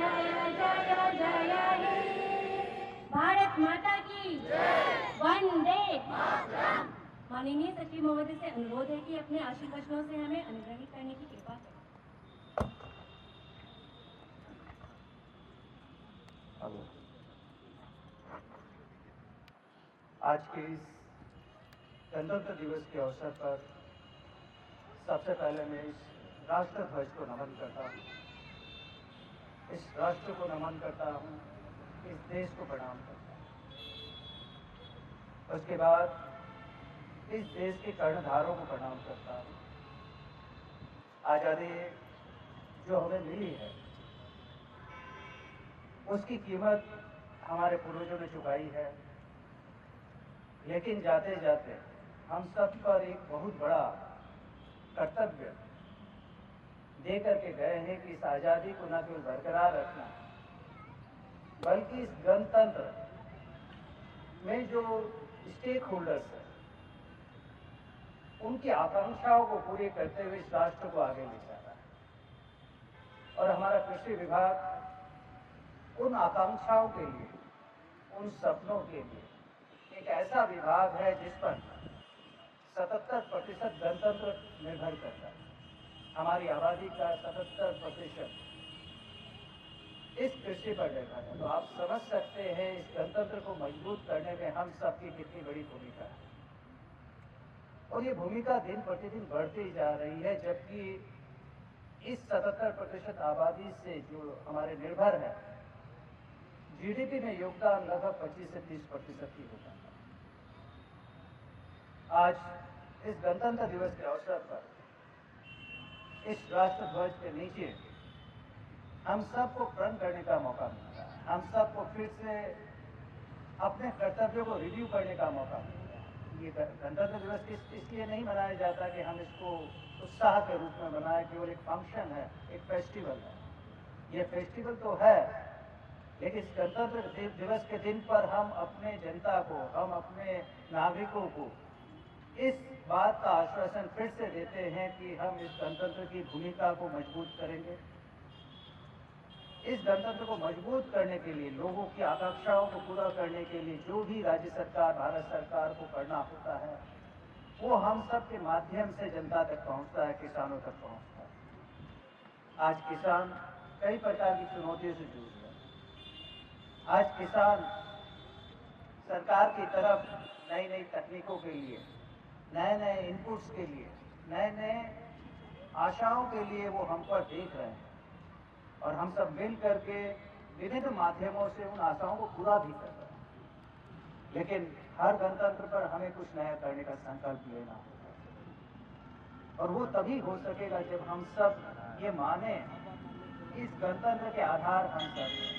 जय जय जय हे। भारत माता की वंदे मातरम। माननीय सचिव महोदय से अनुरोध है कि अपने आशीर्वचनों से हमें अनुग्रहित करने की कृपा करें। आज के इस गणतंत्र दिवस के अवसर पर सबसे पहले मैं इस राष्ट्र ध्वज को नमन करता हूँ, इस राष्ट्र को नमन करता हूँ, इस देश को प्रणाम करता हूँ। उसके बाद इस देश के कर्णधारों को प्रणाम करता हूँ। आज़ादी जो हमें मिली है उसकी कीमत हमारे पूर्वजों ने चुकाई है, लेकिन जाते जाते हम सब पर एक बहुत बड़ा कर्तव्य दे करके गए हैं कि इस आज़ादी को न केवल बरकरार रखना बल्कि इस गणतंत्र में जो स्टेक होल्डर्स हैं उनकी आकांक्षाओं को पूरे करते हुए इस राष्ट्र को आगे ले जाना है। और हमारा कृषि विभाग उन आकांक्षाओं के लिए, उन सपनों के लिए एक ऐसा विभाग है जिस पर 77% गणतंत्र निर्भर करता है। हमारी आबादी का 77% इस कृषि पर निर्भर है। तो आप समझ सकते हैं इस गणतंत्र को मजबूत करने में हम सबकी कितनी बड़ी भूमिका है। और ये भूमिका दिन प्रतिदिन बढ़ती जा रही है, जबकि इस 77% आबादी से जो हमारे निर्भर है, जीडीपी में योगदान लगभग 25 से 30% ही होता है। आज इस गणतंत्र दिवस के अवसर पर इस राष्ट्र ध्वज के नीचे हम सबको प्रण करने का मौका मिलता है, हम सबको फिर से अपने कर्तव्यों को रिव्यू करने का मौका मिलता है। ये गणतंत्र दिवस इसलिए नहीं मनाया जाता कि हम इसको उत्साह के रूप में मनाएं, केवल एक फंक्शन है, एक फेस्टिवल है। ये फेस्टिवल तो है, लेकिन इस गणतंत्र दिवस के दिन पर हम अपने जनता को, हम अपने नागरिकों को इस बात का आश्वासन फिर से देते हैं कि हम इस गणतंत्र की भूमिका को मजबूत करेंगे। इस गणतंत्र को मजबूत करने के लिए, लोगों की आकांक्षाओं को पूरा करने के लिए जो भी राज्य सरकार, भारत सरकार को करना होता है, वो हम सब के माध्यम से जनता तक पहुंचता है, किसानों तक पहुंचता है। आज किसान कई प्रकार की चुनौतियों से जूझ रहे हैं। आज किसान सरकार की तरफ नई नई तकनीकों के लिए, नए नए इनपुट्स के लिए, नए नए आशाओं के लिए वो हम पर देख रहे हैं, और हम सब मिल करके विभिन्न माध्यमों से उन आशाओं को पूरा भी कर रहे हैं। लेकिन हर गणतंत्र पर हमें कुछ नया करने का संकल्प लेना होगा, और वो तभी हो सकेगा जब हम सब ये माने इस गणतंत्र के आधार हम सब हैं।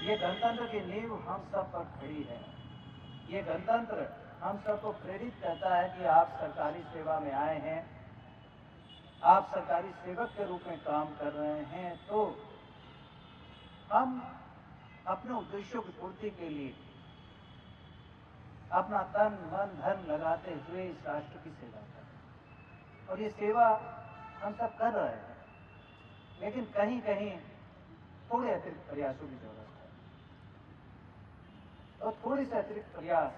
ये गणतंत्र की नींव हम सब पर खड़ी है। ये गणतंत्र हम सबको प्रेरित करता है कि आप सरकारी सेवा में आए हैं, आप सरकारी सेवक के रूप में काम कर रहे हैं, तो हम अपने उद्देश्यों की पूर्ति के लिए अपना तन मन धन लगाते हुए इस राष्ट्र की सेवा करें। और ये सेवा हम सब कर रहे हैं, लेकिन कहीं कहीं थोड़े अतिरिक्त प्रयासों की जरूरत है। और थोड़ी से अतिरिक्त प्रयास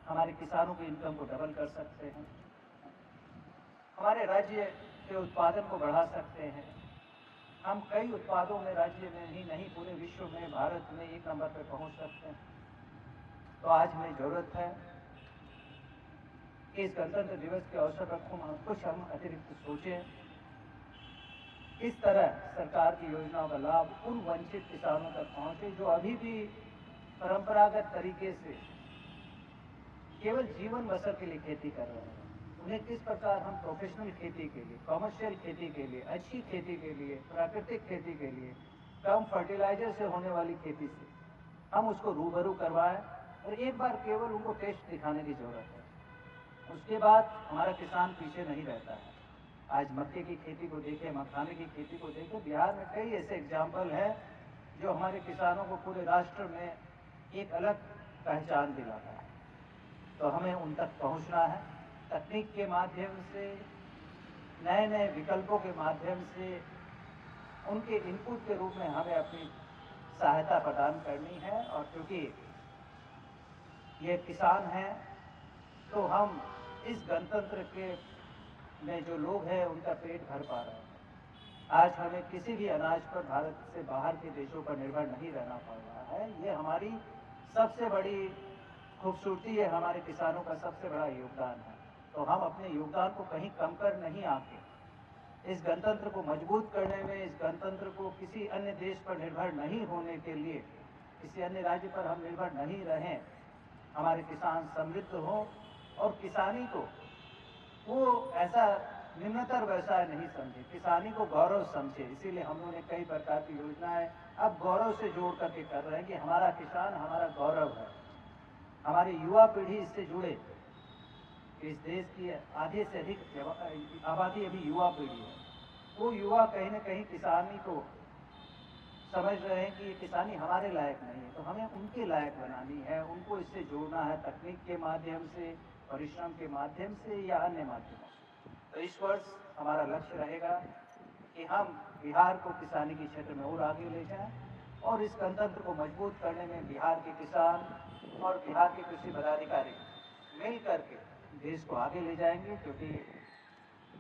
हमारे किसानों के इनकम को डबल कर सकते हैं, हमारे राज्य के उत्पादन को बढ़ा सकते हैं। हम कई उत्पादों में राज्य में ही नहीं, पूरे विश्व में, भारत में एक नंबर पर पहुंच सकते हैं। तो आज हमें जरूरत है कि इस गणतंत्र दिवस के अवसर पर कुछ हम अतिरिक्त सोचें। किस तरह सरकार की योजनाओं का लाभ उन वंचित किसानों तक पहुंचे जो अभी भी परंपरागत तरीके से केवल जीवन बसर के लिए खेती कर रहे हैं। उन्हें किस प्रकार हम प्रोफेशनल खेती के लिए, कॉमर्शियल खेती के लिए, अच्छी खेती के लिए, प्राकृतिक खेती के लिए, कम फर्टिलाइजर से होने वाली खेती से हम उसको रूबरू करवाएं, और एक बार केवल उनको टेस्ट दिखाने की जरूरत है। उसके बाद हमारा किसान पीछे नहीं रहता है। आज मक्के की खेती को देखें, मखाने की खेती को देखें, बिहार में कई ऐसे एग्जाम्पल हैं जो हमारे किसानों को पूरे राष्ट्र में एक अलग पहचान दिलाता है। तो हमें उन तक पहुंचना है, तकनीक के माध्यम से, नए नए विकल्पों के माध्यम से, उनके इनपुट के रूप में हमें अपनी सहायता प्रदान करनी है। और क्योंकि ये किसान हैं, तो हम इस गणतंत्र के में जो लोग हैं उनका पेट भर पा रहे हैं। आज हमें किसी भी अनाज पर भारत से बाहर के देशों पर निर्भर नहीं रहना पड़ रहा है। ये हमारी सबसे बड़ी खूबसूरती है, हमारे किसानों का सबसे बड़ा योगदान है। तो हम अपने योगदान को कहीं कम कर नहीं आके इस गणतंत्र को मजबूत करने में, इस गणतंत्र को किसी अन्य देश पर निर्भर नहीं होने के लिए, किसी अन्य राज्य पर हम निर्भर नहीं रहें, हमारे किसान समृद्ध हों और किसानी को वो ऐसा निम्नतर व्यवसाय नहीं समझे, किसानी को गौरव समझे। इसीलिए हम लोगों ने कई प्रकार की योजनाएं अब गौरव से जोड़ करके कर रहे हैं कि हमारा किसान हमारा गौरव है। हमारी युवा पीढ़ी इससे जुड़े। इस देश की आधे से अधिक आबादी अभी युवा पीढ़ी है। वो युवा कहीं न कहीं किसानी को समझ रहे हैं कि ये किसानी हमारे लायक नहीं है, तो हमें उनके लायक बनानी है, उनको इससे जोड़ना है, तकनीक के माध्यम से, परिश्रम के माध्यम से या अन्य माध्यमों से। तो इस वर्ष हमारा लक्ष्य रहेगा कि हम बिहार को किसानी के क्षेत्र में और आगे ले जाएं और इस गणतंत्र को मजबूत करने में बिहार के किसान और बिहार के कृषि पदाधिकारी मिल करके देश को आगे ले जाएंगे। क्योंकि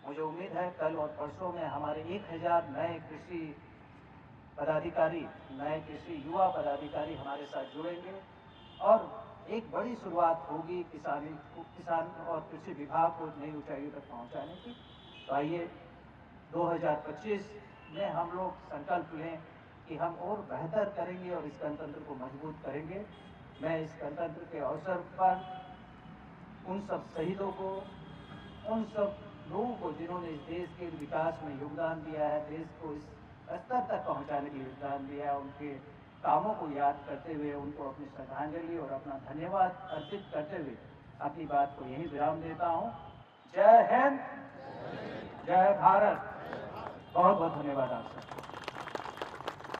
मुझे उम्मीद है कल और परसों में हमारे 1000 नए कृषि पदाधिकारी, नए कृषि युवा पदाधिकारी हमारे साथ जुड़ेंगे और एक बड़ी शुरुआत होगी किसान और कृषि विभाग को नई ऊंचाइयों तक पहुंचाने की। तो आइए 2025 में हम लोग संकल्प लें कि हम और बेहतर करेंगे और इस गणतंत्र को मजबूत करेंगे। मैं इस गणतंत्र के अवसर पर उन सब शहीदों को, उन सब लोगों को जिन्होंने इस देश के विकास में योगदान दिया है, देश को इस स्तर तक पहुंचाने के लिए योगदान दिया है, उनके कामों को याद करते हुए उनको अपनी श्रद्धांजलि और अपना धन्यवाद अर्पित करते हुए अपनी बात को यही विराम देता हूं। जय हिंद, जय भारत। बहुत बहुत धन्यवाद आप सबको।